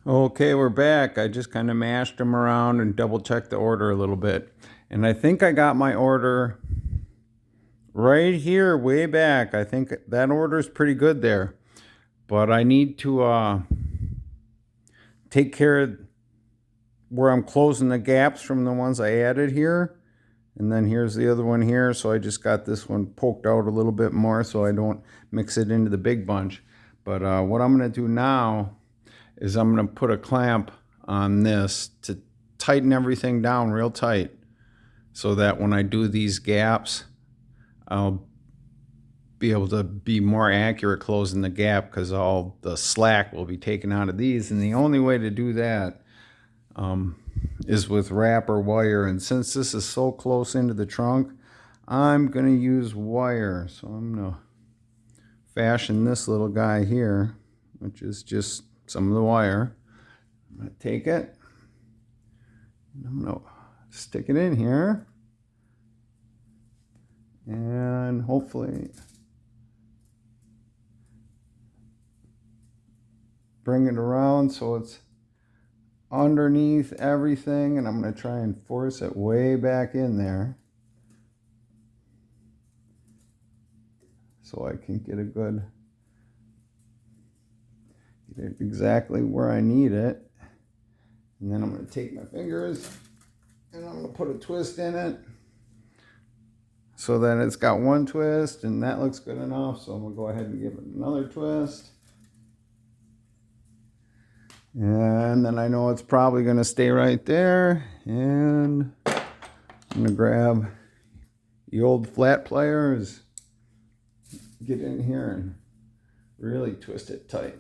Okay, we're back. I just kind of mashed them around and double checked the order a little bit. And I think I got my order right here, way back. I think that order is pretty good there. But I need to take care of where I'm closing the gaps from the ones I added here. And then here's the other one here. So I just got this one poked out a little bit more so I don't mix it into the big bunch. But what I'm going to do now is I'm going to put a clamp on this to tighten everything down real tight so that when I do these gaps, I'll be able to be more accurate closing the gap because all the slack will be taken out of these. And the only way to do that is with wrapper wire. And since this is so close into the trunk, I'm going to use wire. So I'm going to fashion this little guy here, which is just some of the wire. I'm going to take it, and I'm going to stick it in here, and hopefully bring it around so it's underneath everything, and I'm going to try and force it way back in there so I can get it exactly where I need it. And then I'm going to take my fingers and I'm going to put a twist in it so that it's got one twist, and that looks good enough. So I'm going to go ahead and give it another twist. And then I know it's probably going to stay right there. And I'm going to grab the old flat pliers, get in here and really twist it tight.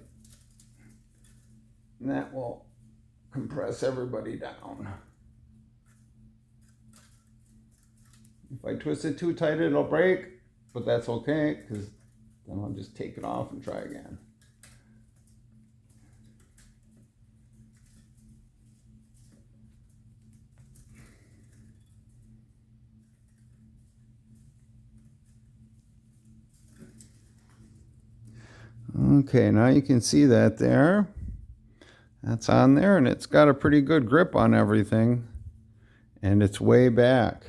And that will compress everybody down. If I twist it too tight, it'll break, but that's okay because then I'll just take it off and try again. Okay, now you can see that there. That's on there, and it's got a pretty good grip on everything, and it's way back.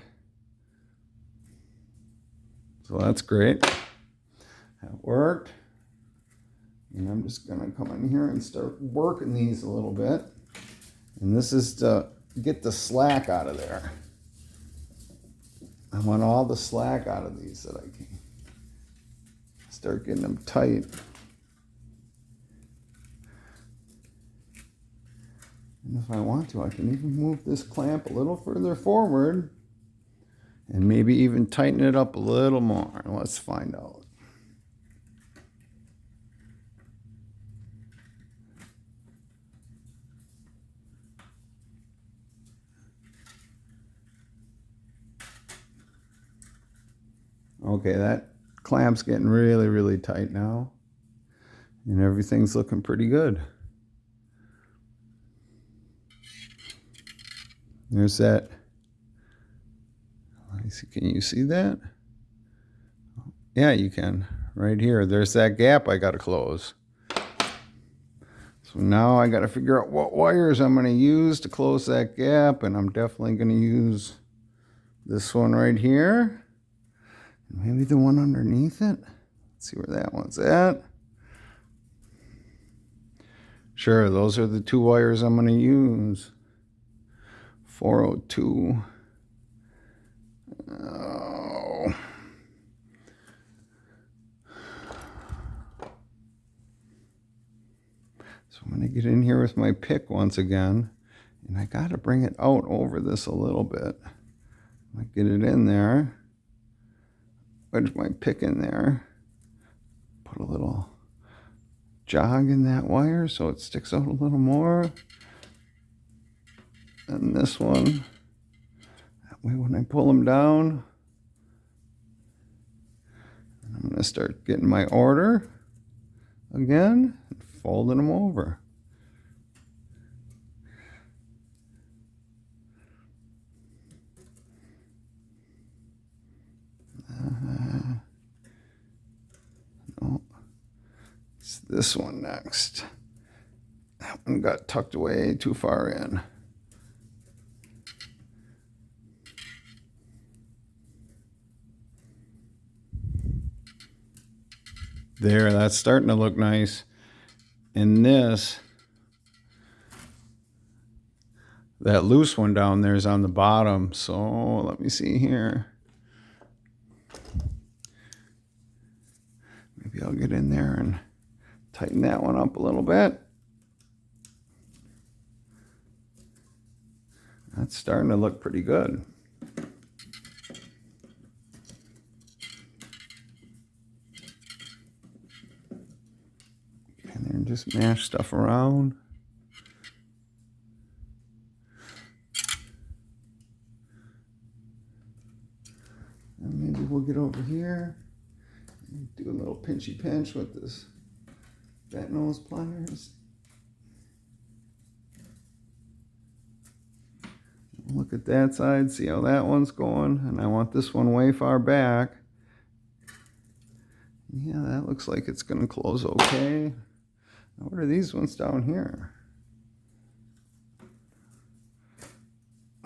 So that's great. That worked. And I'm just going to come in here and start working these a little bit. And this is to get the slack out of there. I want all the slack out of these that I can start getting them tight. And if I want to, I can even move this clamp a little further forward and maybe even tighten it up a little more. Let's find out. Okay, that clamp's getting really, really tight now. And everything's looking pretty good. There's that. Let me see, can you see that? Yeah, you can. Right here. There's that gap I got to close. So now I got to figure out what wires I'm going to use to close that gap. And I'm definitely going to use this one right here. Maybe the one underneath it. Let's see where that one's at. Sure, those are the two wires I'm going to use. 402. Oh. So I'm going to get in here with my pick once again, and I got to bring it out over this a little bit. I get it in there, wedge my pick in there, put a little jog in that wire so it sticks out a little more. And this one, that way when I pull them down, I'm going to start getting my order again and folding them over. No, it's this one next. That and got tucked away too far in. There, that's starting to look nice. And this, that loose one down there is on the bottom. So let me see here. Maybe I'll get in there and tighten that one up a little bit. That's starting to look pretty good. And then just mash stuff around. And maybe we'll get over here and do a little pinchy pinch with this fat nose pliers. Look at that side, see how that one's going, and I want this one way far back. Yeah, that looks like it's going to close okay. Now, what are these ones down here?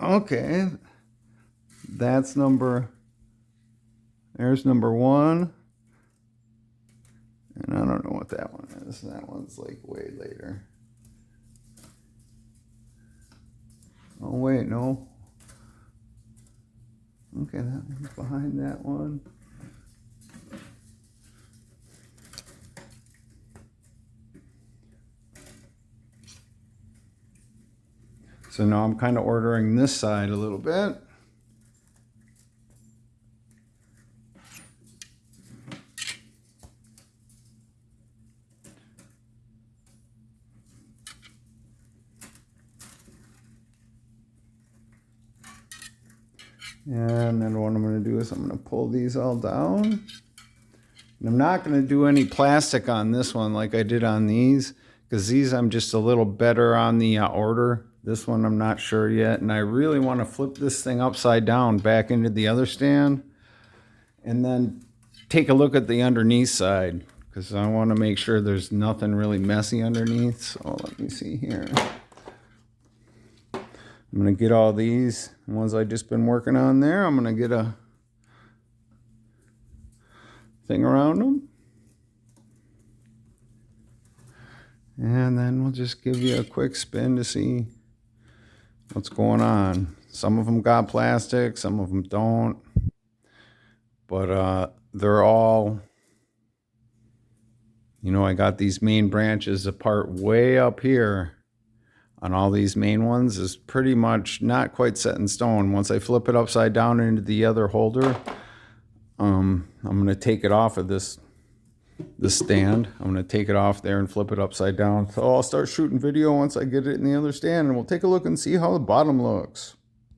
Okay, that's there's number 1. And I don't know what that one is. That one's like way later. Oh wait, no. Okay, that one's behind that one. So now I'm kind of ordering this side a little bit. And then what I'm going to do is I'm going to pull these all down. And I'm not going to do any plastic on this one like I did on these, because these I'm just a little better on the order. This one I'm not sure yet. And I really want to flip this thing upside down back into the other stand. And then take a look at the underneath side, because I want to make sure there's nothing really messy underneath. So let me see here. I'm going to get all these ones I just been working on there. I'm going to get a thing around them. And then we'll just give you a quick spin to see what's going on. Some of them got plastic, some of them don't. But they're all, you know, I got these main branches apart way up here. On all these main ones is pretty much not quite set in stone. Once I flip it upside down into the other holder, I'm going to take it off of this stand. I'm going to take it off there and flip it upside down. So I'll start shooting video once I get it in the other stand, and we'll take a look and see how the bottom looks.